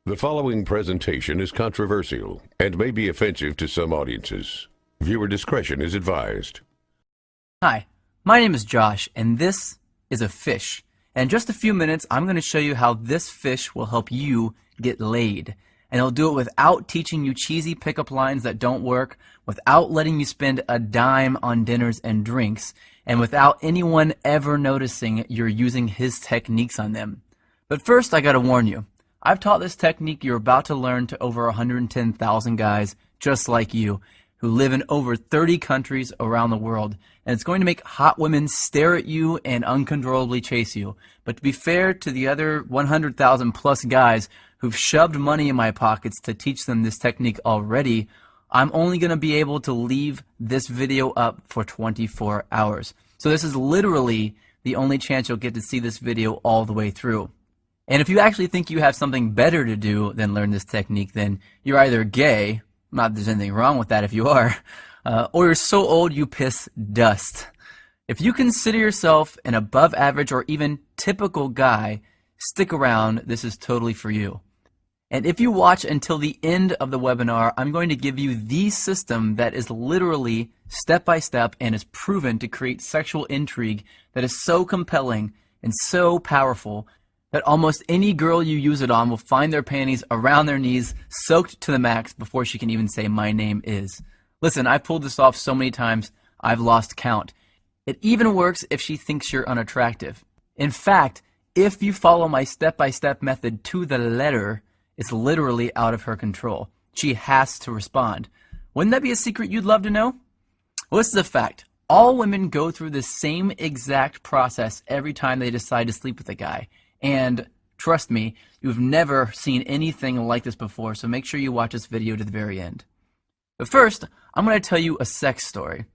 The following presentation is controversial and may be offensive to some audiences. Viewer discretion is advised. Hi, my name is Josh, and this is a fish. In just a few minutes, I'm going to show you how this fish will help you get laid. And it'll do it without teaching you cheesy pickup lines that don't work, without letting you spend a dime on dinners and drinks, and without anyone ever noticing you're using his techniques on them. But first, I gotta warn you. I've taught this technique you're about to learn to over 110,000 guys just like you who live in over 30 countries around the world, and it's going to make hot women stare at you and uncontrollably chase you. But to be fair to the other 100,000 plus guys who've shoved money in my pockets to teach them this technique already, I'm only going to be able to leave this video up for 24 hours. So this is literally the only chance you'll get to see this video all the way through. And if you actually think you have something better to do than learn this technique, then you're either gay, not that there's anything wrong with that if you are, or you're so old you piss dust. If you consider yourself an above average or even typical guy, stick around, this is totally for you. And if you watch until the end of the webinar, I'm going to give you the system that is literally step by step and is proven to create sexual intrigue that is so compelling and so powerful that almost any girl you use it on will find their panties around their knees, soaked to the max before she can even say, "My name is." Listen, I've pulled this off so many times, I've lost count. It even works if she thinks you're unattractive. In fact, if you follow my step-by-step method to the letter, it's literally out of her control. She has to respond. Wouldn't that be a secret you'd love to know? Well, this is a fact. All women go through the same exact process every time they decide to sleep with a guy. And trust me, you've never seen anything like this before, so make sure you watch this video to the very end. But first, I'm going to tell you a sex story.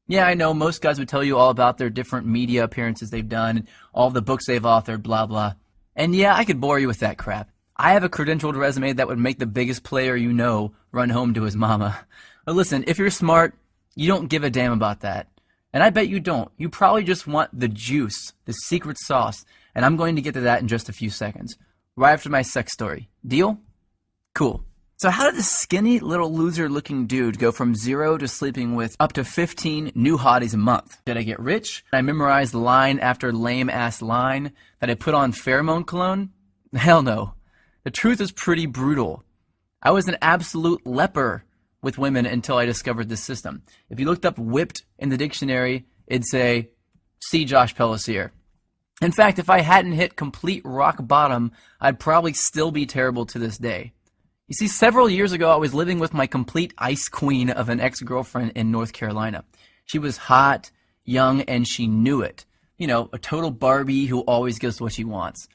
Yeah, I know most guys would tell you all about their different media appearances they've done, all the books they've authored, blah, blah. And yeah, I could bore you with that crap. I have a credentialed resume that would make the biggest player you know run home to his mama. But listen, if you're smart, you don't give a damn about that. And I bet you don't. You probably just want the juice, the secret sauce, and I'm going to get to that in just a few seconds, right after my sex story. Deal? Cool. So how did this skinny little loser-looking dude go from 0 to sleeping with up to 15 new hotties a month? Did I get rich? Did I memorize line after lame-ass line? Did I put on pheromone cologne? Hell no. The truth is pretty brutal. I was an absolute leper with women until I discovered this system. If you looked up whipped in the dictionary, it'd say, see Josh Pellisier. In fact, if I hadn't hit complete rock bottom, I'd probably still be terrible to this day. You see, several years ago, I was living with my complete ice queen of an ex-girlfriend in North Carolina. She was hot, young, and she knew it. You know, a total Barbie who always gets what she wants.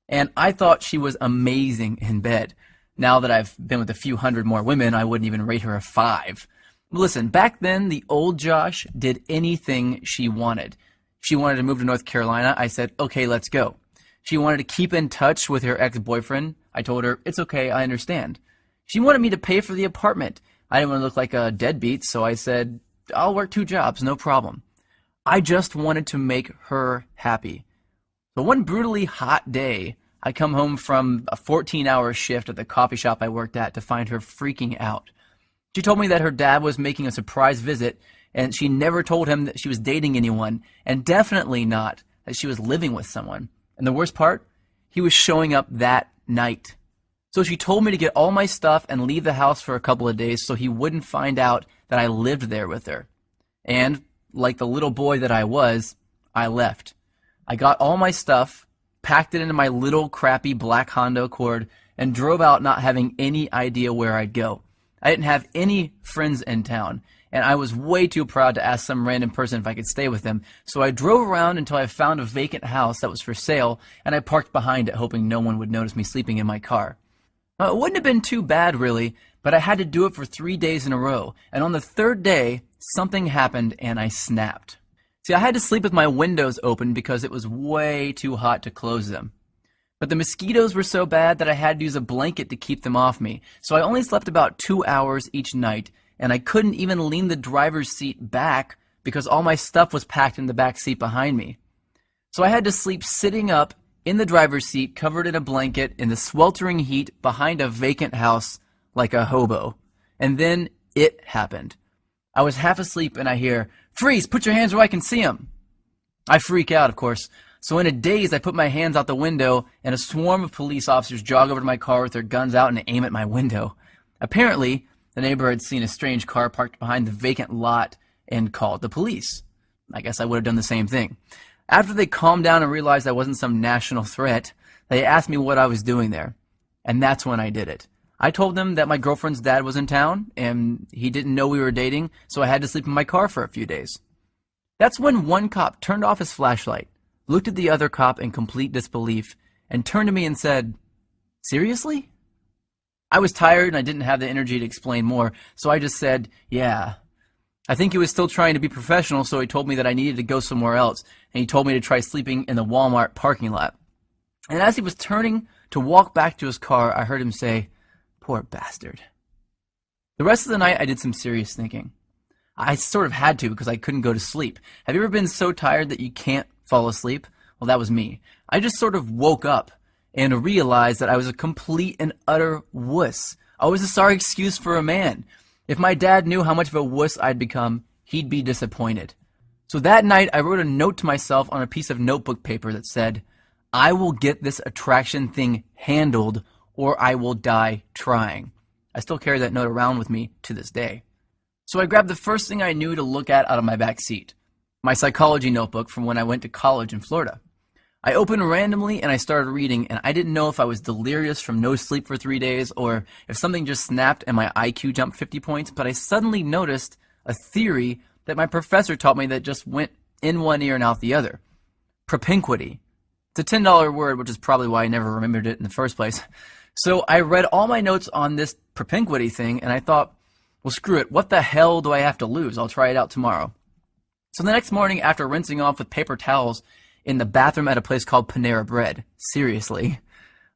And I thought she was amazing in bed. Now that I've been with a few hundred more women, I wouldn't even rate her a 5. Listen, back then, the old Josh did anything she wanted. She wanted to move to North Carolina. I said, okay, let's go. She wanted to keep in touch with her ex-boyfriend. I told her, it's okay, I understand. She wanted me to pay for the apartment. I didn't want to look like a deadbeat, so I said, I'll work 2 jobs, no problem. I just wanted to make her happy. So one brutally hot day, I come home from a 14-hour shift at the coffee shop I worked at to find her freaking out. She told me that her dad was making a surprise visit, and she never told him that she was dating anyone, and definitely not that she was living with someone. And the worst part, he was showing up that night. So she told me to get all my stuff and leave the house for a couple of days so he wouldn't find out that I lived there with her. And, like the little boy that I was, I left. I got all my stuff, packed it into my little crappy black Honda Accord, and drove out not having any idea where I'd go. I didn't have any friends in town, and I was way too proud to ask some random person if I could stay with them, so I drove around until I found a vacant house that was for sale, and I parked behind it hoping no one would notice me sleeping in my car. Now, it wouldn't have been too bad, really, but I had to do it for 3 days in a row, and on the 3rd day, something happened and I snapped. See, I had to sleep with my windows open because it was way too hot to close them. But the mosquitoes were so bad that I had to use a blanket to keep them off me, so I only slept about 2 hours each night, and I couldn't even lean the driver's seat back because all my stuff was packed in the back seat behind me. So I had to sleep sitting up in the driver's seat, covered in a blanket, in the sweltering heat, behind a vacant house, like a hobo. And then it happened. I was half asleep and I hear, "Freeze, put your hands where I can see them." I freak out, of course. So in a daze, I put my hands out the window and a swarm of police officers jog over to my car with their guns out and aim at my window. Apparently, the neighbor had seen a strange car parked behind the vacant lot and called the police. I guess I would have done the same thing. After they calmed down and realized I wasn't some national threat, they asked me what I was doing there. And that's when I did it. I told them that my girlfriend's dad was in town and he didn't know we were dating, so I had to sleep in my car for a few days. That's when one cop turned off his flashlight, looked at the other cop in complete disbelief, and turned to me and said, "Seriously?" I was tired and I didn't have the energy to explain more, so I just said, "Yeah." I think he was still trying to be professional, so he told me that I needed to go somewhere else, and he told me to try sleeping in the Walmart parking lot. And as he was turning to walk back to his car, I heard him say, "Poor bastard." The rest of the night, I did some serious thinking. I sort of had to because I couldn't go to sleep. Have you ever been so tired that you can't fall asleep? Well, that was me. I just sort of woke up and realized that I was a complete and utter wuss. I was a sorry excuse for a man. If my dad knew how much of a wuss I'd become, he'd be disappointed. So that night, I wrote a note to myself on a piece of notebook paper that said, "I will get this attraction thing handled or I will die trying." I still carry that note around with me to this day. So I grabbed the first thing I knew to look at out of my back seat, my psychology notebook from when I went to college in Florida. I opened randomly and I started reading, and I didn't know if I was delirious from no sleep for 3 days or if something just snapped and my IQ jumped 50 points, but I suddenly noticed a theory that my professor taught me that just went in one ear and out the other. Propinquity. It's a $10 word, which is probably why I never remembered it in the first place. So I read all my notes on this propinquity thing, and I thought, well, screw it. What the hell do I have to lose? I'll try it out tomorrow. So the next morning, after rinsing off with paper towels in the bathroom at a place called Panera Bread, seriously,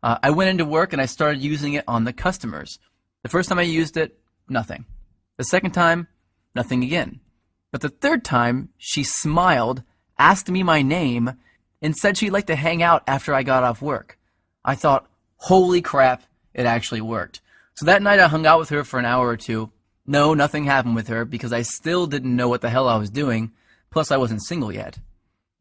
I went into work and I started using it on the customers. The first time I used it, nothing. The second time, nothing again. But the third time, she smiled, asked me my name, and said she'd like to hang out after I got off work. I thought, holy crap, it actually worked. So that night I hung out with her for an hour or two. No, nothing happened with her because I still didn't know what the hell I was doing, plus I wasn't single yet.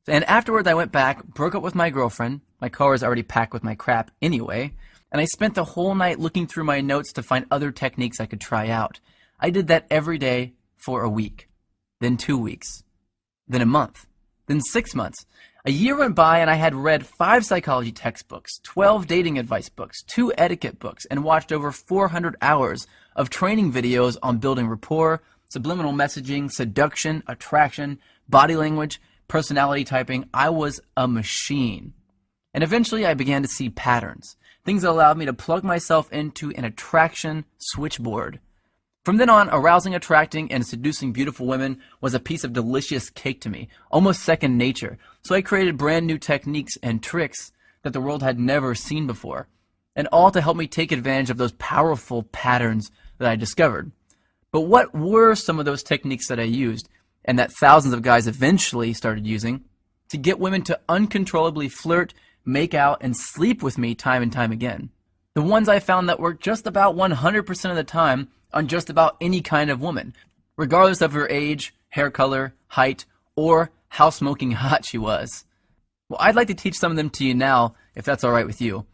And afterwards I went back, broke up with my girlfriend. My car was already packed with my crap anyway, and I spent the whole night looking through my notes to find other techniques I could try out. I did that every day for a week, then 2 weeks, then a month, then 6 months. A year went by and I had read 5 psychology textbooks, 12 dating advice books, 2 etiquette books, and watched over 400 hours of training videos on building rapport, subliminal messaging, seduction, attraction, body language, personality typing. I was a machine. And eventually I began to see patterns, things that allowed me to plug myself into an attraction switchboard. From then on, arousing, attracting, and seducing beautiful women was a piece of delicious cake to me, almost second nature. So I created brand new techniques and tricks that the world had never seen before, and all to help me take advantage of those powerful patterns that I discovered. But what were some of those techniques that I used, and that thousands of guys eventually started using, to get women to uncontrollably flirt, make out, and sleep with me time and time again? The ones I found that worked just about 100% of the time on just about any kind of woman, regardless of her age, hair color, height, or how smoking hot she was. Well, I'd like to teach some of them to you now, if that's alright with you.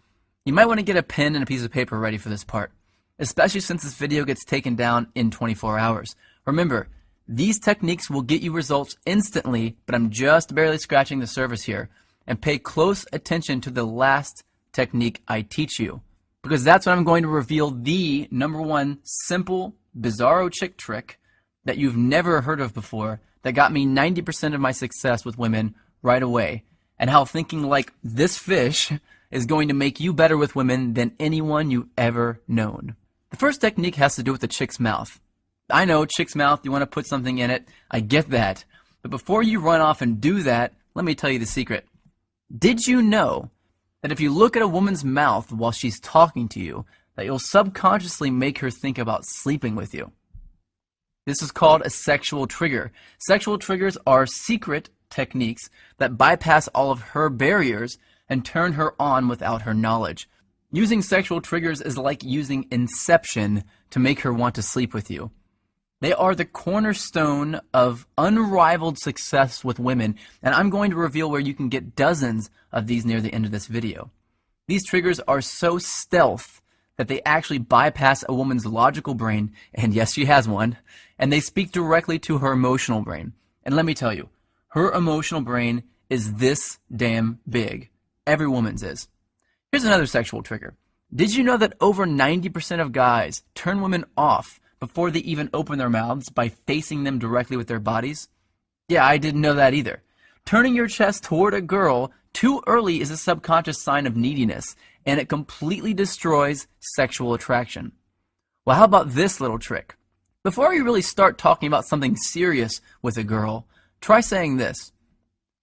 You might want to get a pen and a piece of paper ready for this part, especially since this video gets taken down in 24 hours. Remember, these techniques will get you results instantly, but I'm just barely scratching the surface here. And pay close attention to the last technique I teach you, because that's when I'm going to reveal the #1 simple, bizarro chick trick that you've never heard of before that got me 90% of my success with women right away, and how thinking like this fish is going to make you better with women than anyone you've ever known. The first technique has to do with the chick's mouth. I know, chick's mouth, you want to put something in it. I get that. But before you run off and do that, let me tell you the secret. Did you know that if you look at a woman's mouth while she's talking to you, that you'll subconsciously make her think about sleeping with you? This is called a sexual trigger. Sexual triggers are secret techniques that bypass all of her barriers and turn her on without her knowledge. Using sexual triggers is like using Inception to make her want to sleep with you. They are the cornerstone of unrivaled success with women, and I'm going to reveal where you can get dozens of these near the end of this video. These triggers are so stealth that they actually bypass a woman's logical brain, and yes, she has one, and they speak directly to her emotional brain. And let me tell you, her emotional brain is this damn big. Every woman's is. Here's another sexual trigger. Did you know that over 90% of guys turn women off before they even open their mouths by facing them directly with their bodies? Yeah, I didn't know that either. Turning your chest toward a girl too early is a subconscious sign of neediness, and it completely destroys sexual attraction. Well, how about this little trick? Before you really start talking about something serious with a girl, try saying this.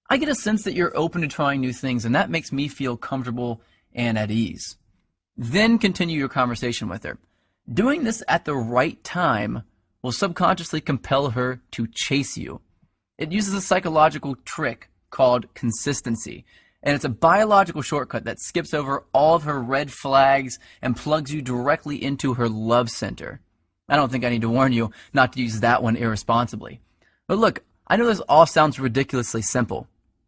I get a sense that you're open to trying new things, and that makes me feel comfortable and at ease. Then continue your conversation with her. Doing this at the right time will subconsciously compel her to chase you. It uses a psychological trick called consistency, and it's a biological shortcut that skips over all of her red flags and plugs you directly into her love center. I don't think I need to warn you not to use that one irresponsibly. But look, I know this all sounds ridiculously simple.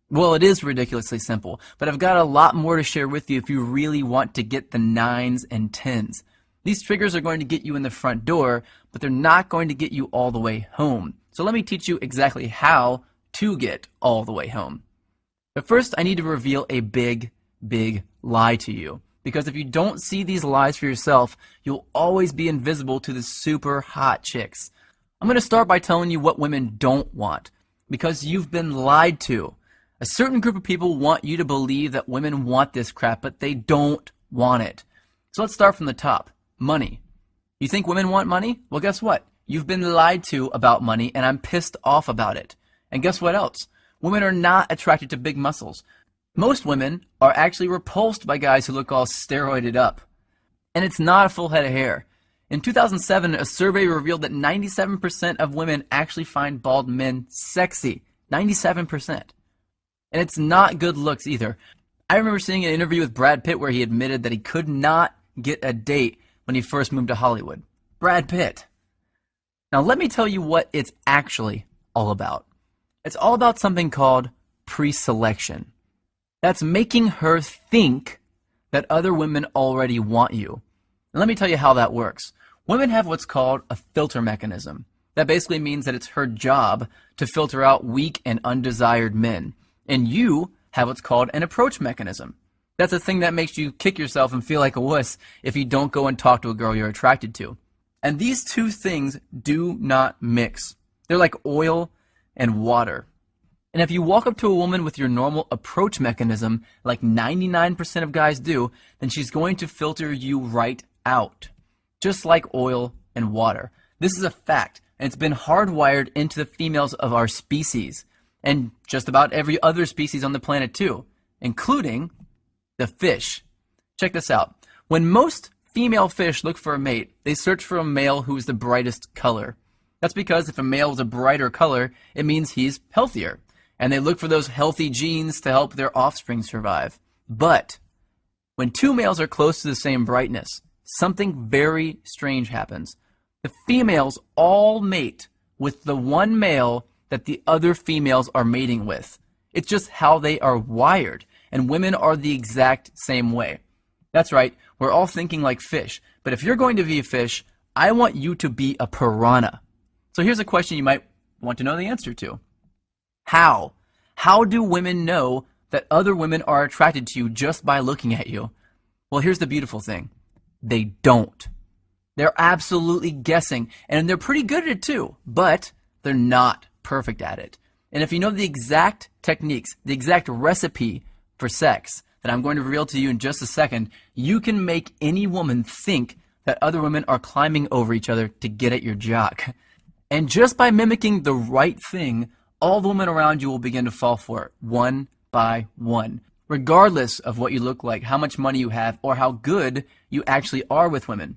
Well, it is ridiculously simple, but I've got a lot more to share with you if you really want to get the 9s and 10s. These triggers are going to get you in the front door, but they're not going to get you all the way home. So let me teach you exactly how to get all the way home. But first, I need to reveal a big, big lie to you. Because if you don't see these lies for yourself, you'll always be invisible to the super hot chicks. I'm going to start by telling you what women don't want, because you've been lied to. A certain group of people want you to believe that women want this crap, but they don't want it. So let's start from the top. Money. You think women want money? Well, guess what? You've been lied to about money, and I'm pissed off about it. And guess what else? Women are not attracted to big muscles. Most women are actually repulsed by guys who look all steroided up. And it's not a full head of hair. In 2007, a survey revealed that 97% of women actually find bald men sexy. 97%. And it's not good looks either. I remember seeing an interview with Brad Pitt where he admitted that he could not get a date when he first moved to Hollywood. Brad Pitt. Now let me tell you what it's actually all about. It's all about something called pre-selection. That's making her think that other women already want you. And let me tell you how that works. Women have what's called a filter mechanism. That basically means that it's her job to filter out weak and undesired men. And you have what's called an approach mechanism. That's a thing that makes you kick yourself and feel like a wuss if you don't go and talk to a girl you're attracted to. And these two things do not mix. They're like oil and water. And if you walk up to a woman with your normal approach mechanism, like 99% of guys do, then she's going to filter you right out. Just like oil and water. This is a fact, and it's been hardwired into the females of our species. And just about every other species on the planet too, including the fish. Check this out. When most female fish look for a mate, they search for a male who's the brightest color. That's because if a male is a brighter color, it means he's healthier. And they look for those healthy genes to help their offspring survive. But when two males are close to the same brightness, something very strange happens. The females all mate with the one male that the other females are mating with. It's just how they are wired, and women are the exact same way. That's right, we're all thinking like fish, but if you're going to be a fish, I want you to be a piranha. So here's a question you might want to know the answer to. How? How do women know that other women are attracted to you just by looking at you? Well, here's the beautiful thing. They don't. They're absolutely guessing, and they're pretty good at it too, but they're not perfect at it. And if you know the exact techniques, the exact recipe for sex that I'm going to reveal to you in just a second, you can make any woman think that other women are climbing over each other to get at your jock. And just by mimicking the right thing, all the women around you will begin to fall for it, one by one, regardless of what you look like, how much money you have, or how good you actually are with women.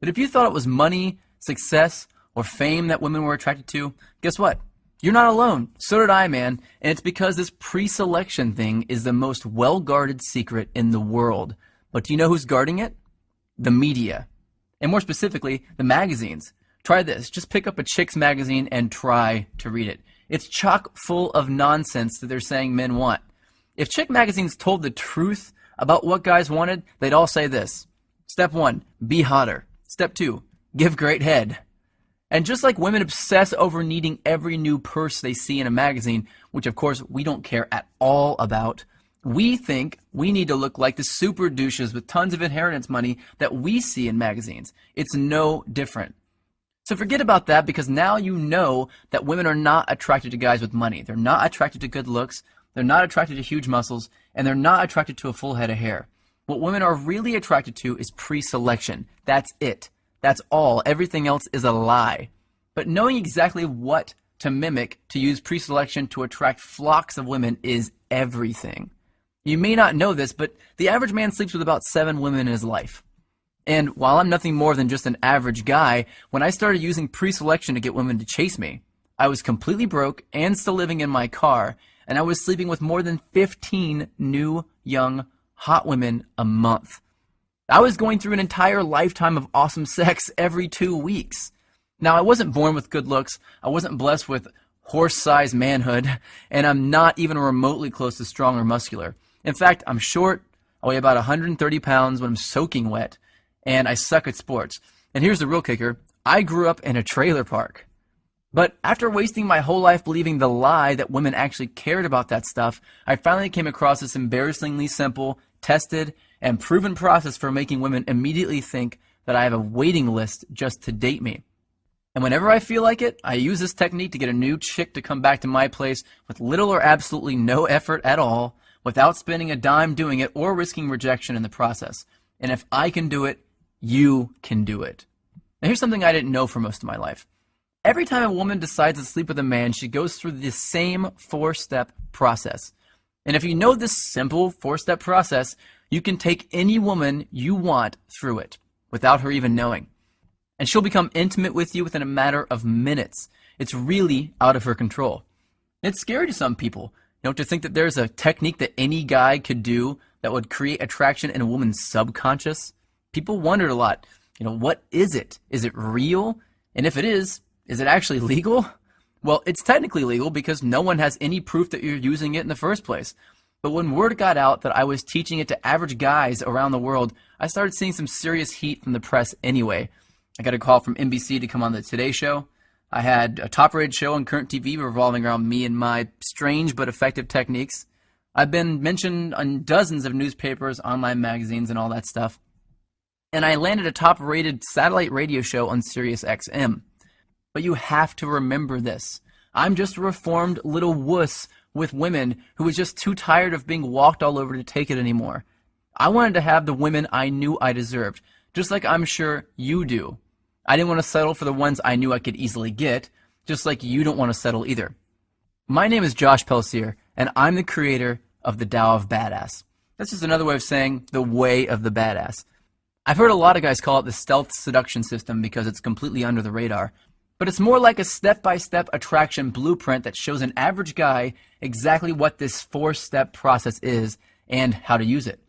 But if you thought it was money, success, or fame that women were attracted to, guess what? You're not alone. So did I, man. And it's because this pre-selection thing is the most well-guarded secret in the world. But do you know who's guarding it? The media. And more specifically, the magazines. Try this. Just pick up a chick's magazine and try to read it. It's chock full of nonsense that they're saying men want. If chick magazines told the truth about what guys wanted, they'd all say this. Step 1, be hotter. Step 2, give great head. And just like women obsess over needing every new purse they see in a magazine, which of course we don't care at all about, we think we need to look like the super douches with tons of inheritance money that we see in magazines. It's no different. So forget about that, because now you know that women are not attracted to guys with money. They're not attracted to good looks. They're not attracted to huge muscles. And they're not attracted to a full head of hair. What women are really attracted to is pre-selection. That's it. That's all. Everything else is a lie. But knowing exactly what to mimic to use pre-selection to attract flocks of women is everything. You may not know this, but the average man sleeps with about 7 women in his life. And while I'm nothing more than just an average guy, when I started using pre-selection to get women to chase me, I was completely broke and still living in my car, and I was sleeping with more than 15 new, young, hot women a month. I was going through an entire lifetime of awesome sex every 2 weeks. Now, I wasn't born with good looks, I wasn't blessed with horse-sized manhood, and I'm not even remotely close to strong or muscular. In fact, I'm short, I weigh about 130 pounds when I'm soaking wet, and I suck at sports. And here's the real kicker, I grew up in a trailer park. But after wasting my whole life believing the lie that women actually cared about that stuff, I finally came across this embarrassingly simple, tested, and proven process for making women immediately think that I have a waiting list just to date me. And whenever I feel like it, I use this technique to get a new chick to come back to my place with little or absolutely no effort at all, without spending a dime doing it or risking rejection in the process. And if I can do it, you can do it. Now here's something I didn't know for most of my life. Every time a woman decides to sleep with a man, she goes through the same 4-step process. And if you know this simple 4-step process, you can take any woman you want through it without her even knowing. And she'll become intimate with you within a matter of minutes. It's really out of her control. It's scary to some people, to think that there's a technique that any guy could do that would create attraction in a woman's subconscious. People wondered a lot, what is it? Is it real? And if it is it actually legal? Well, it's technically legal because no one has any proof that you're using it in the first place. But when word got out that I was teaching it to average guys around the world, I started seeing some serious heat from the press anyway. I got a call from NBC to come on the Today Show. I had a top-rated show on current TV revolving around me and my strange but effective techniques. I've been mentioned on dozens of newspapers, online magazines, and all that stuff. And I landed a top-rated satellite radio show on Sirius XM. But you have to remember this. I'm just a reformed little wuss with women who was just too tired of being walked all over to take it anymore. I wanted to have the women I knew I deserved, just like I'm sure you do. I didn't want to settle for the ones I knew I could easily get, just like you don't want to settle either. My name is Josh Pelsier, and I'm the creator of the Tao of Badass. That's just another way of saying the way of the badass. I've heard a lot of guys call it the stealth seduction system because it's completely under the radar. But it's more like a step-by-step attraction blueprint that shows an average guy exactly what this 4-step process is and how to use it.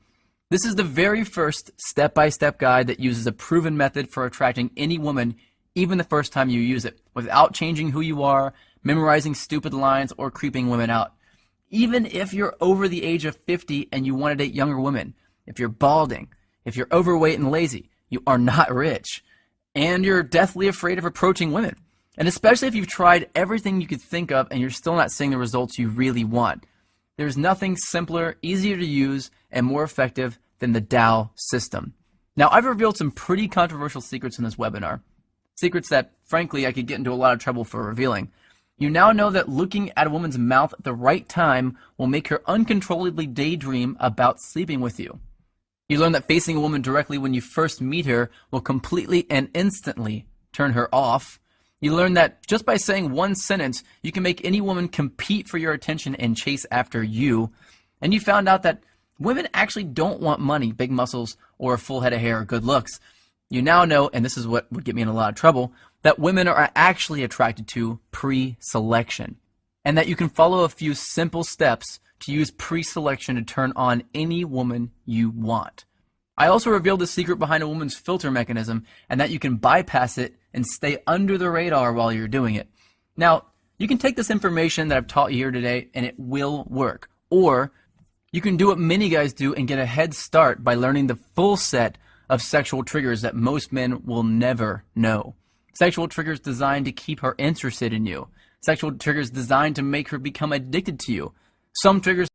This is the very first step-by-step guide that uses a proven method for attracting any woman, even the first time you use it, without changing who you are, memorizing stupid lines, or creeping women out. Even if you're over the age of 50 and you want to date younger women, if you're balding, if you're overweight and lazy, you are not rich, and you're deathly afraid of approaching women. And especially if you've tried everything you could think of and you're still not seeing the results you really want. There's nothing simpler, easier to use, and more effective than the Tao system. Now, I've revealed some pretty controversial secrets in this webinar. Secrets that, frankly, I could get into a lot of trouble for revealing. You now know that looking at a woman's mouth at the right time will make her uncontrollably daydream about sleeping with you. You learn that facing a woman directly when you first meet her will completely and instantly turn her off. You learn that just by saying one sentence, you can make any woman compete for your attention and chase after you. And you found out that women actually don't want money, big muscles, or a full head of hair or good looks. You now know, and this is what would get me in a lot of trouble, that women are actually attracted to pre-selection. and that you can follow a few simple steps to use pre-selection to turn on any woman you want. I also revealed the secret behind a woman's filter mechanism, and that you can bypass it and stay under the radar while you're doing it. Now, you can take this information that I've taught you here today and it will work. Or you can do what many guys do and get a head start by learning the full set of sexual triggers that most men will never know. Sexual triggers designed to keep her interested in you. Sexual triggers designed to make her become addicted to you. Some triggers